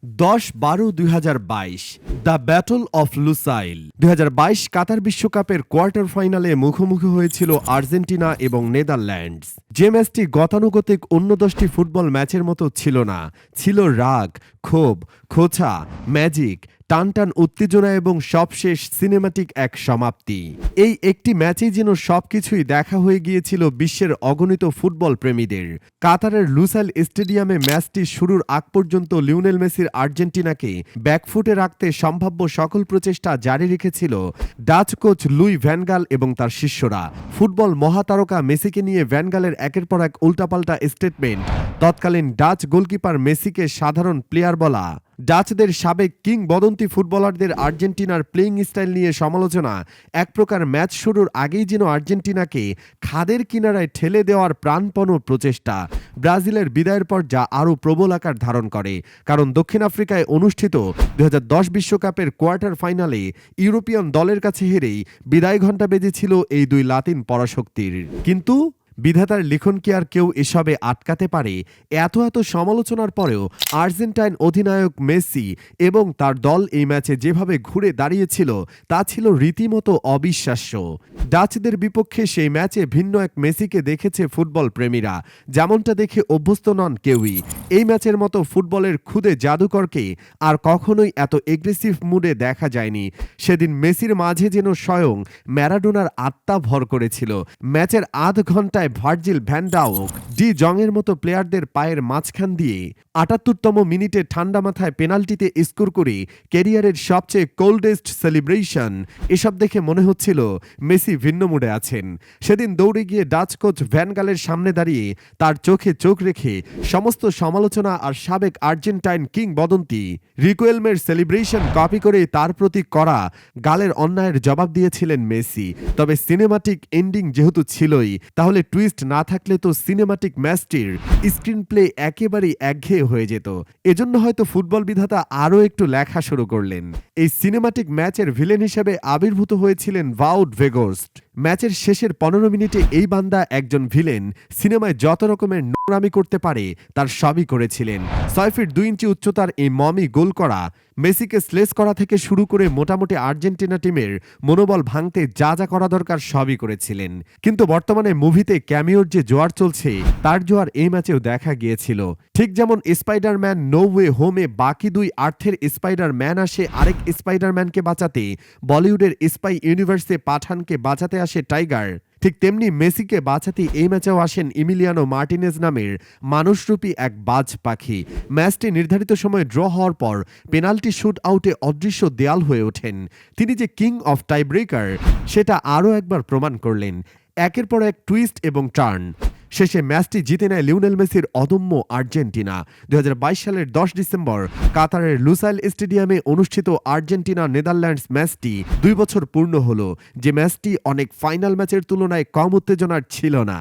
10-12-2022 the battle of Lusail. 2022 কাতার বিশ্বকাপের quarter ফাইনালে মুখোমুখি হয়েছিল আর্জেন্টিনা এবং নেদারল্যান্ডস। যে ম্যাচটি গতানুগতিক অন্য 10টি ফুটবল ম্যাচের মতো ছিল না, ছিল রাগ, ক্ষোভ, খোঁচা, ম্যাজিক, টানটান উত্তেজনা এবং সবশেষ সিনেমাটিক এক সমাপ্তি। এই একটি ম্যাচেই যেন সবকিছুই দেখা হয়ে গিয়েছিল বিশ্বের অগণিত ফুটবল প্রেমীদের। কাতারের লুসাইল স্টেডিয়ামে ম্যাচটি শুরুর আগ পর্যন্ত লিওনেল মেসির আর্জেন্টিনাকে ব্যাকফুটে রাখতে সম্ভাব্য সকল প্রচেষ্টা জারি রেখেছিল ডাচ কোচ লুই ভ্যান গাল এবং তার শিষ্যরা। ফুটবল মহাতারকা মেসিকে নিয়ে ভ্যান গালের একের পর এক উল্টাপাল্টা স্টেটমেন্ট, তৎকালীন ডাচ গোলকিপার মেসিকে সাধারণ প্লেয়ার বলা, ডাচদের সাবেক কিংবদন্তি ফুটবলারদের আর্জেন্টিনার প্লেইং স্টাইল নিয়ে সমালোচনা, এক প্রকার ম্যাচ শুরুর আগেই যেন আর্জেন্টিনাকে খাদের কিনারায় ঠেলে দেওয়ার প্রাণপণ প্রচেষ্টা। ব্রাজিলের বিদায়ের পর যা আরও প্রবল আকার ধারণ করে, কারণ দক্ষিণ আফ্রিকায় অনুষ্ঠিত 2010 বিশ্বকাপের কোয়ার্টার ফাইনালে ইউরোপিয়ান দলের কাছে হেরেই বিদায় ঘণ্টা বেজেছিল এই দুই লাতিন পরাশক্তির। কিন্তু বিধাতার লিখন কি আর কেউ এসবে আটকাতে পারে? এত সমালোচনার পরেও আর্জেন্টাইন অধিনায়ক মেসি এবং তার দল এই ম্যাচে যেভাবে ঘুরে দাঁড়িয়েছিল তা ছিল রীতিমতো অবিশ্বাস্য। ডাচদের বিপক্ষে সেই ম্যাচে ভিন্ন এক মেসিকে দেখেছে ফুটবল প্রেমীরা, যেমনটা দেখে অভ্যস্ত নন কেউই। এই ম্যাচের মতো ফুটবলের খুদে জাদুকরকে আর কখনোই এত এগ্রেসিভ মুডে দেখা যায়নি। সেদিন মেসির মাঝে যেন স্বয়ং ম্যারাডোনার আত্মা ভর করেছিল। ম্যাচের আধ ঘন্টায় ভার্জিল ভ্যান ডাউক, ডি জংয়ের মতো প্লেয়ারদের পায়ের মাঝখান দিয়ে ৭৮তম মিনিটে ঠান্ডা মাথায় পেনাল্টিতে স্কোর করে ক্যারিয়ারের সবচেয়ে কোল্ডেস্ট সেলিব্রেশন, এসব দেখে মনে হচ্ছিল মেসি ভিন্ন মুডে আছেন। সেদিন দৌড়ে গিয়ে ডাচ কোচ ভ্যান গালের সামনে দাঁড়িয়ে তার চোখে চোখ রেখে সমস্ত সমালোচনা আর সাবেক আর্জেন্টাইন কিংবদন্তি রিকুয়েলমের সেলিব্রেশন কপি করে তার প্রতি করা গালের অন্যায়ের জবাব দিয়েছিলেন মেসি। তবে সিনেমাটিক এন্ডিং যেহেতু ছিলই, তাহলে টুইস্ট না থাকলে তো সিনেমাটিক ম্যাচটির স্ক্রিন প্লে একেবারেই একঘেয়ে হয়ে যেত। এজন্য হয়তো ফুটবল বিধাতা আরও একটু লেখা শুরু করলেন। এই সিনেমাটিক ম্যাচের ভিলেন হিসেবে আবির্ভূত হয়েছিলেন ভাউড ভেগোস্ট। ম্যাচের শেষের 15 মিনিটে এই বান্দা একজন ভিলেন, সিনেমায় যত রকমের নোংরামি করতে পারে তার সবই করেছিলেন। 6 ফিট 2 ইঞ্চি উচ্চতার এই মমি গোল করা, মেসিকে স্লেস করা থেকে শুরু করে মোটামুটি আর্জেন্টিনা টিমের মনোবল ভাঙতে যা যা করা দরকার সবই করেছিলেন। কিন্তু বর্তমানে মুভিতে ক্যামিওর যে জোয়ার চলছে তার জোয়ার এই ম্যাচেও দেখা গিয়েছিল। ঠিক যেমন স্পাইডারম্যান নো ওয়ে হোমে বাকি দুই আর্থের স্পাইডারম্যান আসে আরেক স্পাইডারম্যানকে বাঁচাতে, বলিউডের স্পাই ইউনিভার্সে পাঠানকে বাঁচাতে আসে টাইগার, ঠিক তেমনি মেসিকে বাঁচাতে এই ম্যাচেও আসেন ইমিলিয়ানো মার্টিনেজ নামের মানুষরূপী এক বাজ পাখি। ম্যাচটি নির্ধারিত সময়ে ড্র হওয়ার পর পেনাল্টি শুট আউটে অদৃশ্য দেয়াল হয়ে ওঠেন। তিনি যে কিং অফ টাই ব্রেকার সেটা আরও একবার প্রমাণ করলেন। একের পর এক টুইস্ট এবং টার্ন, শেষে ম্যাচটি জিতে নেয় লিওনেল মেসির অদম্য আর্জেন্টিনা। 2022 সালের 10 ডিসেম্বর কাতারের লুসাইল স্টেডিয়ামে অনুষ্ঠিত আর্জেন্টিনা নেদারল্যান্ডস ম্যাচটি 2 বছর পূর্ণ হলো, যে ম্যাচটি অনেক ফাইনাল ম্যাচের তুলনায় কম উত্তেজনার ছিল না।